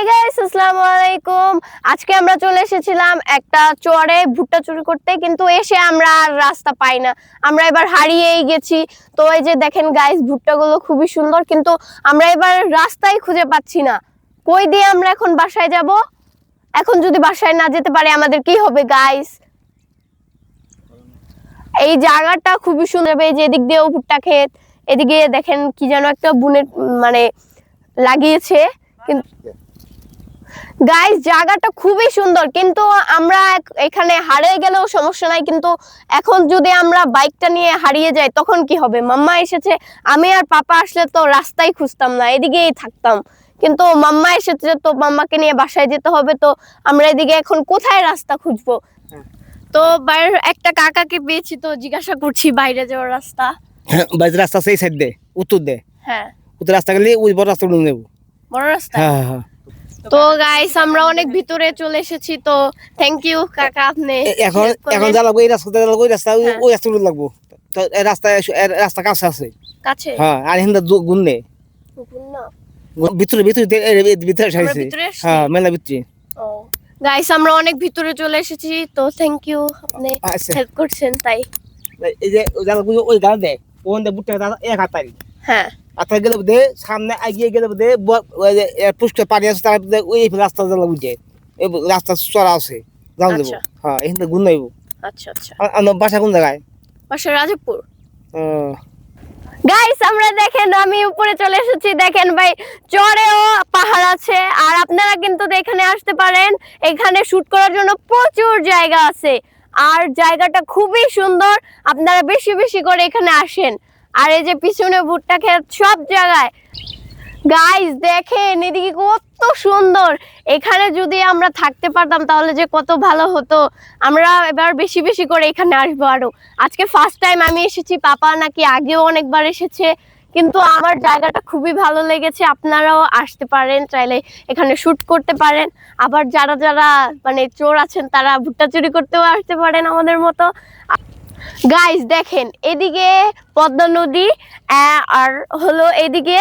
Guys, আসসালামু আলাইকুম। আজকে আমরা চলে এসেছিলাম একটা চরে ভুট্টা চুরি করতে, কিন্তু এসে আমরা আর রাস্তা পাই না। আমরা এবার হারিয়েই গেছি। তো এই যে দেখেন গাইস, ভুট্টাগুলো খুবই সুন্দর, কিন্তু আমরা এবার রাস্তাই খুঁজে পাচ্ছি না। কই দিয়ে আমরা এখন বাসায় যাব? এখন যদি বাসায় না যেতে পারি আমাদের কি হবে গাইস? এই জায়গাটা খুবই সুন্দর। এই যে এদিক দিয়েও ভুট্টা ক্ষেত, এদিকে দেখেন কি যেন একটা বুনের মানে লাগিয়েছে। কিন্তু গাইস জায়গাটা খুবই সুন্দর, কিন্তু আমরা এখানে হারিয়ে গেলেও সমস্যা নাই, কিন্তু এখন যদি আমরা বাইকটা নিয়ে হারিয়ে যাই তখন কি হবে? মাম্মা এসেছে, আমি আর পাপা আসলে তো রাস্তাই খুঁজতাম না, এদিকেই থাকতাম। কিন্তু মাম্মা এসেছে, তো মাম্মাকে নিয়ে বাসায় যেতে হবে। তো আমরা এদিকে এখন কোথায় রাস্তা খুঁজবো? তো বাইরে একটা কাকাকে পেয়েছি, তো জিজ্ঞাসা করছি বাইরে যাওয়ার রাস্তা। বাইরে রাস্তা সেই সাইড দে, উত্তর দে। হ্যাঁ, উত্তর রাস্তা গেলে ওই বড় রাস্তা নেব। বড় রাস্তা। হ্যাঁ হ্যাঁ। তো গাইস আমরা অনেক ভিতরে চলে এসেছি। তো থ্যাংক ইউ কাকা, আপনি এখন এখন যা লাগবে এই রাস্তা লাগবে, ওই রাস্তা ওই রাস্তা লাগবো। তো এই রাস্তা কাছে আছে। কাছে? হ্যাঁ, আর হিন্দা গুণ নেই। ভিতরে ভিতরে ভিতরে আমরা আসছে। ভিতরে আসছি? হ্যাঁ, মেলা ভিতরে। ও গাইস আমরা অনেক ভিতরে চলে এসেছি। তো থ্যাংক ইউ, আপনি আচ্ছা। হেল্প করছেন তাই। এই যে যা লাগবে ওই গাল দে, ওন দে বুটটা এক হাতারি। হ্যাঁ, আতা গেলে দে, সামনে এগিয়ে গেলে দে, ওই যে পুষ্কর পানি আছে, তার ওই রাস্তা যা লাগবে। এই রাস্তা চড়া আছে, যাও দেব। আচ্ছা। হ্যাঁ, এই গুণ নেব। আচ্ছা আচ্ছা। আমার বাসা কোন জায়গায়? পাশে রাজপুর। ও গাইস আমরা দেখেন আমি উপরে চলে এসেছি। দেখেন ভাই, চড়েও পাহাড় আছে, আর আপনারা কিন্তু এখানে আসতে পারেন। এখানে শুট করার জন্য প্রচুর জায়গা আছে, আর জায়গাটা খুবই সুন্দর। আপনারা বেশি বেশি করে এখানে আসেন। আর এই যে পিছনে ভুট্টা ক্ষেত সব জায়গায়। গাইস দেখেন এদিকে কত সুন্দর। এখানে যদি আমরা থাকতে পারতাম তাহলে যে কত ভালো হতো। আমরা এবার বেশি বেশি করে এখানে আসবো। আরো আজকে ফার্স্ট টাইম আমি এসেছি, পাপা নাকি আগেও অনেকবার এসেছে, কিন্তু আমার জায়গাটা খুবই ভালো লেগেছে। আপনারাও আসতে পারেন, চাইলে এখানে শুট করতে পারেন। আবার যারা যারা মানে চোর আছেন তারা ভুট্টা চুরি করতেও আসতে পারেন আমাদের মতো। গাইস দেখেন এদিকে পদ্মা নদী, আর হলো এদিকে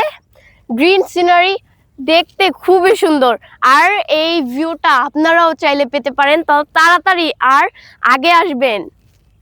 গ্রিন সিনারি, দেখতে খুবই সুন্দর। আর এই ভিউটা আপনারাও চাইলে পেতে পারেন, তো তাড়াতাড়ি আর আগে আসবেন।